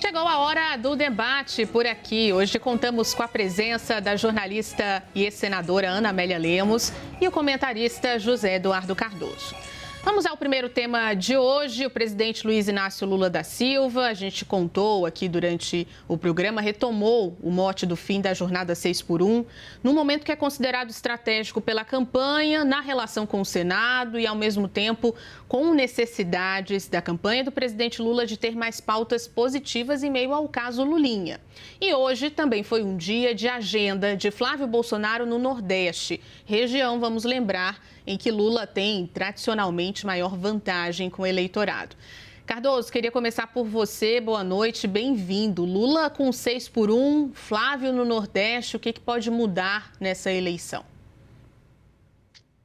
Chegou a hora do debate por aqui. Hoje contamos com a presença da jornalista e ex-senadora Ana Amélia Lemos e o comentarista José Eduardo Cardoso. Vamos ao primeiro tema de hoje. O presidente Luiz Inácio Lula da Silva, a gente contou aqui durante o programa, retomou o mote do fim da jornada 6x1, num momento que é considerado estratégico pela campanha, na relação com o Senado e, ao mesmo tempo, com necessidades da campanha do presidente Lula de ter mais pautas positivas em meio ao caso Lulinha. E hoje também foi um dia de agenda de Flávio Bolsonaro no Nordeste, região, vamos lembrar, em que Lula tem tradicionalmente maior vantagem com o eleitorado. Cardoso, queria começar por você. Boa noite, bem-vindo. Lula com 6x1, Flávio no Nordeste, o que pode mudar nessa eleição?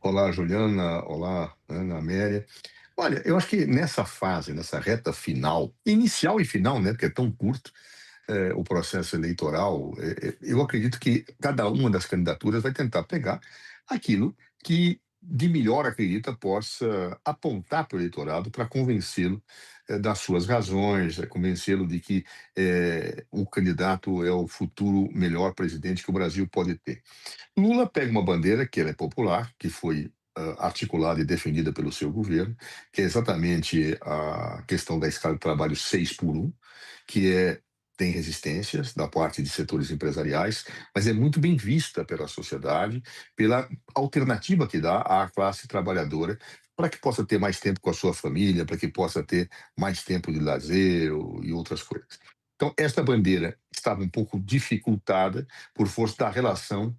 Olá, Juliana. Olá, Ana Amélia. Olha, eu acho que nessa fase, nessa reta final, inicial e final, né, porque é tão curto o processo eleitoral, eu acredito que cada uma das candidaturas vai tentar pegar aquilo que de melhor acredita possa apontar para o eleitorado para convencê-lo das suas razões, convencê-lo de que o candidato é o futuro melhor presidente que o Brasil pode ter. Lula pega uma bandeira que ela é popular, que foi articulada e defendida pelo seu governo, que é exatamente a questão da escala de trabalho 6x1, que tem resistências da parte de setores empresariais, mas é muito bem vista pela sociedade, pela alternativa que dá à classe trabalhadora, para que possa ter mais tempo com a sua família, para que possa ter mais tempo de lazer e outras coisas. Então, esta bandeira estava um pouco dificultada por força da relação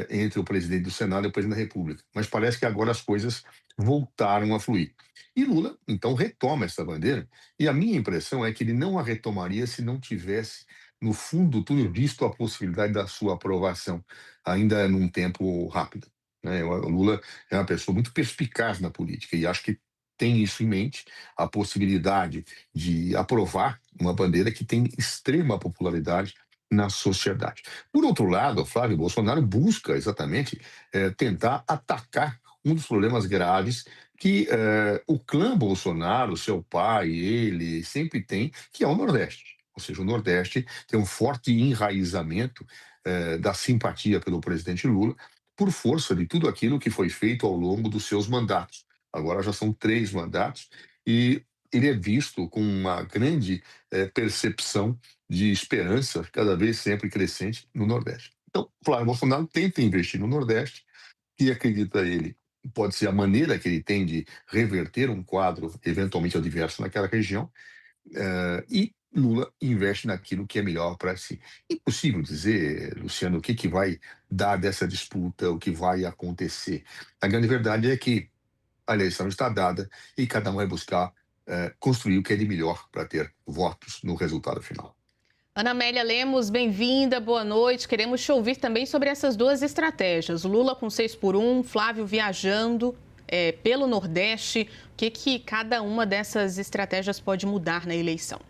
entre o presidente do Senado e o presidente da República, mas parece que agora as coisas voltaram a fluir. E Lula, então, retoma essa bandeira, e a minha impressão é que ele não a retomaria se não tivesse, no fundo do túnel, visto a possibilidade da sua aprovação, ainda num tempo rápido, né? O Lula é uma pessoa muito perspicaz na política, e acho que tem isso em mente, a possibilidade de aprovar uma bandeira que tem extrema popularidade na sociedade. Por outro lado, o Flávio Bolsonaro busca exatamente tentar atacar um dos problemas graves que o clã Bolsonaro, seu pai, ele, sempre tem, que é o Nordeste. Ou seja, o Nordeste tem um forte enraizamento da simpatia pelo presidente Lula por força de tudo aquilo que foi feito ao longo dos seus mandatos. Agora já são 3 mandatos e ele é visto com uma grande percepção de esperança, cada vez sempre crescente, no Nordeste. Então, Flávio Bolsonaro tenta investir no Nordeste, que acredita ele pode ser a maneira que ele tem de reverter um quadro eventualmente adverso naquela região, e Lula investe naquilo que é melhor para si. Impossível dizer, Luciano, o que vai dar dessa disputa, o que vai acontecer. A grande verdade é que a eleição está dada e cada um vai buscar construir o que é de melhor para ter votos no resultado final. Ana Amélia Lemos, bem-vinda, boa noite. Queremos te ouvir também sobre essas duas estratégias. Lula com 6x1, Flávio viajando pelo Nordeste. O que cada uma dessas estratégias pode mudar na eleição?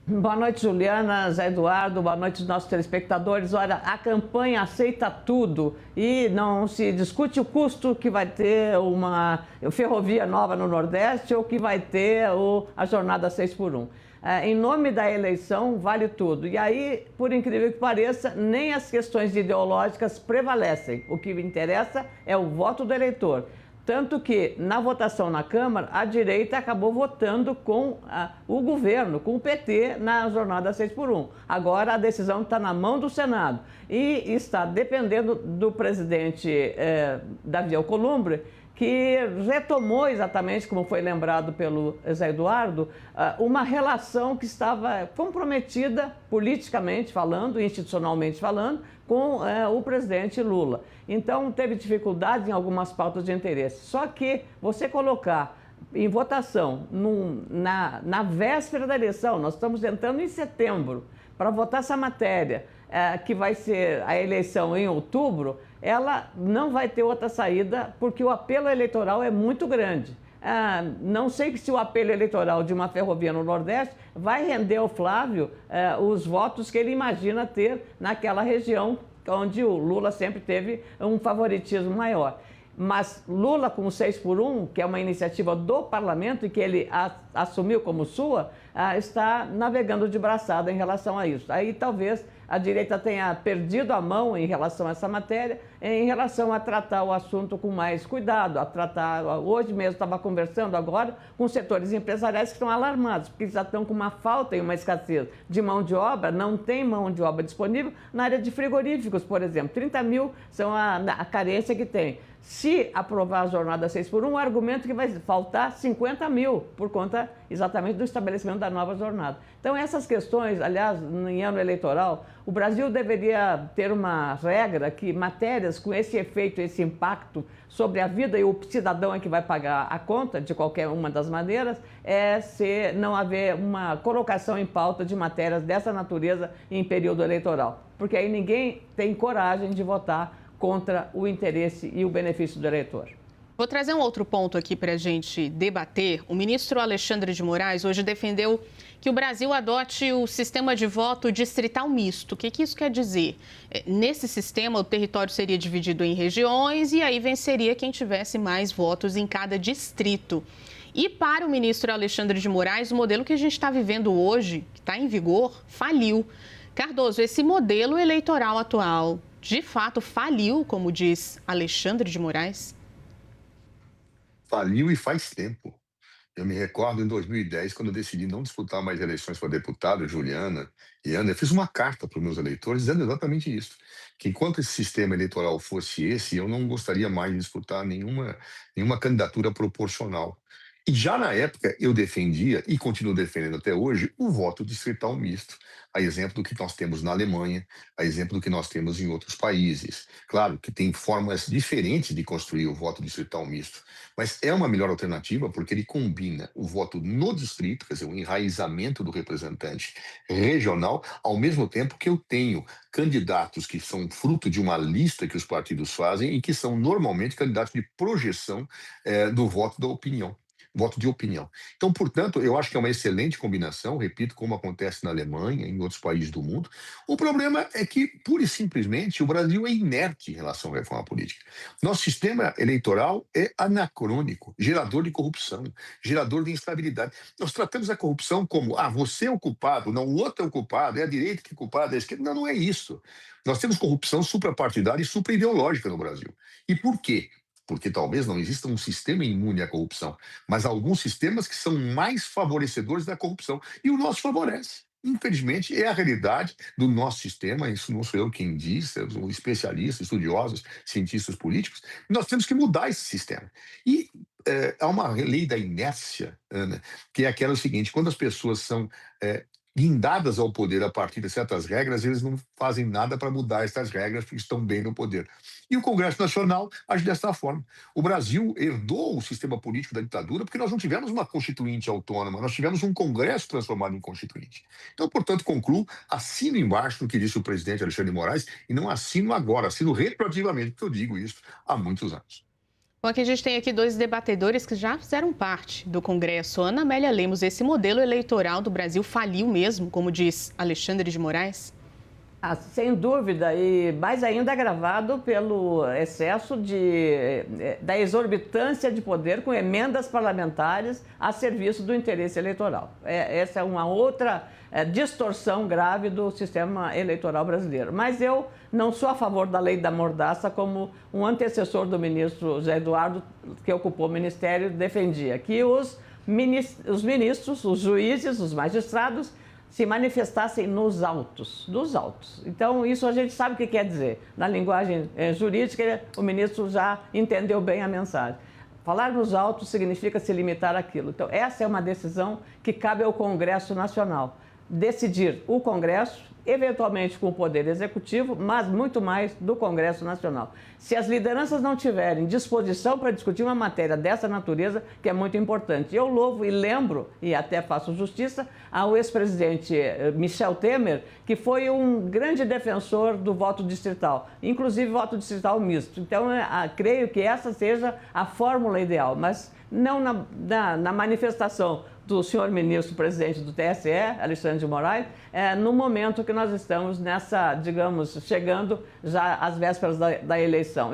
Boa noite, Juliana, Zé Eduardo, boa noite aos nossos telespectadores. Olha, a campanha aceita tudo e não se discute o custo que vai ter uma ferrovia nova no Nordeste ou que vai ter a jornada 6x1. Em nome da eleição, vale tudo. E aí, por incrível que pareça, nem as questões ideológicas prevalecem. O que interessa é o voto do eleitor. Tanto que, na votação na Câmara, a direita acabou votando com o governo, com o PT, na jornada 6x1. Agora, a decisão está na mão do Senado e está dependendo do presidente Davi Alcolumbre, que retomou exatamente, como foi lembrado pelo Zé Eduardo, uma relação que estava comprometida politicamente falando, institucionalmente falando, com o presidente Lula. Então, teve dificuldade em algumas pautas de interesse. Só que você colocar em votação na véspera da eleição, nós estamos entrando em setembro, para votar essa matéria, que vai ser a eleição em outubro, ela não vai ter outra saída, porque o apelo eleitoral é muito grande. Não sei se o apelo eleitoral de uma ferrovia no Nordeste vai render ao Flávio os votos que ele imagina ter naquela região onde o Lula sempre teve um favoritismo maior. Mas Lula com o 6x1, que é uma iniciativa do parlamento e que ele assumiu como sua, está navegando de braçada em relação a isso. Aí talvez a direita tenha perdido a mão em relação a essa matéria, em relação a tratar o assunto com mais cuidado, a tratar... Hoje mesmo estava conversando agora com setores empresariais que estão alarmados, porque já estão com uma falta e uma escassez de mão de obra, não tem mão de obra disponível na área de frigoríficos, por exemplo. 30 mil são a carência que tem. Se aprovar a jornada 6x1, o argumento é que vai faltar 50 mil, por conta exatamente do estabelecimento da nova jornada. Então, essas questões, aliás, em ano eleitoral, o Brasil deveria ter uma regra que matérias com esse efeito, esse impacto sobre a vida e o cidadão é que vai pagar a conta, de qualquer uma das maneiras, é se não haver uma colocação em pauta de matérias dessa natureza em período eleitoral. Porque aí ninguém tem coragem de votar contra o interesse e o benefício do eleitor. Vou trazer um outro ponto aqui para a gente debater. O ministro Alexandre de Moraes hoje defendeu que o Brasil adote o sistema de voto distrital misto. O que isso quer dizer? Nesse sistema, o território seria dividido em regiões e aí venceria quem tivesse mais votos em cada distrito. E para o ministro Alexandre de Moraes, o modelo que a gente está vivendo hoje, que está em vigor, faliu. Cardoso, esse modelo eleitoral atual, de fato, faliu, como diz Alexandre de Moraes? Faliu e faz tempo. Eu me recordo em 2010, quando eu decidi não disputar mais eleições para deputado, Juliana e Ana, eu fiz uma carta para os meus eleitores dizendo exatamente isso, que enquanto esse sistema eleitoral fosse esse, eu não gostaria mais de disputar nenhuma candidatura proporcional. E já na época eu defendia, e continuo defendendo até hoje, o voto distrital misto, a exemplo do que nós temos na Alemanha, a exemplo do que nós temos em outros países. Claro que tem formas diferentes de construir o voto distrital misto, mas é uma melhor alternativa porque ele combina o voto no distrito, quer dizer, o enraizamento do representante regional, ao mesmo tempo que eu tenho candidatos que são fruto de uma lista que os partidos fazem e que são normalmente candidatos de projeção do voto da opinião. Voto de opinião. Então, portanto, eu acho que é uma excelente combinação, repito, como acontece na Alemanha, em outros países do mundo. O problema é que, pura e simplesmente, o Brasil é inerte em relação à reforma política. Nosso sistema eleitoral é anacrônico, gerador de corrupção, gerador de instabilidade. Nós tratamos a corrupção como, você é o culpado, não, o outro é o culpado, é a direita que é culpada, é a esquerda. Não, não é isso. Nós temos corrupção suprapartidária e supraideológica no Brasil. E por quê? Porque talvez não exista um sistema imune à corrupção, mas alguns sistemas que são mais favorecedores da corrupção. E o nosso favorece. Infelizmente, é a realidade do nosso sistema, isso não sou eu quem diz, são especialistas, estudiosos, cientistas políticos. Nós temos que mudar esse sistema. E há uma lei da inércia, Ana, que é aquela seguinte: quando as pessoas são guindadas ao poder a partir de certas regras, eles não fazem nada para mudar essas regras, porque estão bem no poder. E o Congresso Nacional age dessa forma. O Brasil herdou o sistema político da ditadura porque nós não tivemos uma constituinte autônoma, nós tivemos um Congresso transformado em constituinte. Então, portanto, concluo, assino embaixo do que disse o presidente Alexandre de Moraes, e não assino agora, assino retroativamente, porque eu digo isso há muitos anos. Bom, aqui a gente tem aqui dois debatedores que já fizeram parte do Congresso. Ana Amélia Lemos, esse modelo eleitoral do Brasil faliu mesmo, como diz Alexandre de Moraes? Sem dúvida, e mais ainda agravado pelo excesso da exorbitância de poder com emendas parlamentares a serviço do interesse eleitoral. Essa é uma outra distorção grave do sistema eleitoral brasileiro. Mas eu não sou a favor da lei da mordaça, como um antecessor do ministro José Eduardo, que ocupou o ministério, defendia, que os ministros, os juízes, os magistrados, se manifestassem nos autos, dos autos. Então, isso a gente sabe o que quer dizer. Na linguagem jurídica, o ministro já entendeu bem a mensagem. Falar nos autos significa se limitar àquilo. Então, essa é uma decisão que cabe ao Congresso Nacional. Decidir o Congresso, eventualmente com o Poder Executivo, mas muito mais do Congresso Nacional. Se as lideranças não tiverem disposição para discutir uma matéria dessa natureza, que é muito importante. Eu louvo e lembro, e até faço justiça, ao ex-presidente Michel Temer, que foi um grande defensor do voto distrital, inclusive voto distrital misto. Então, creio que essa seja a fórmula ideal, mas não na manifestação do senhor ministro presidente do TSE, Alexandre de Moraes, no momento que nós estamos nessa, digamos, chegando já às vésperas da eleição.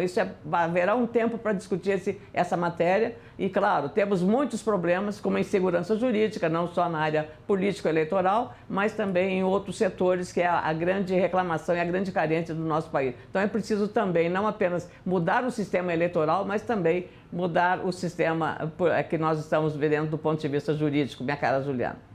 Haverá um tempo para discutir essa matéria E, claro, temos muitos problemas, como a insegurança jurídica, não só na área político-eleitoral, mas também em outros setores, que é a grande reclamação e a grande carência do nosso país. Então, é preciso também não apenas mudar o sistema eleitoral, mas também mudar o sistema que nós estamos vivendo do ponto de vista jurídico, minha cara Juliana.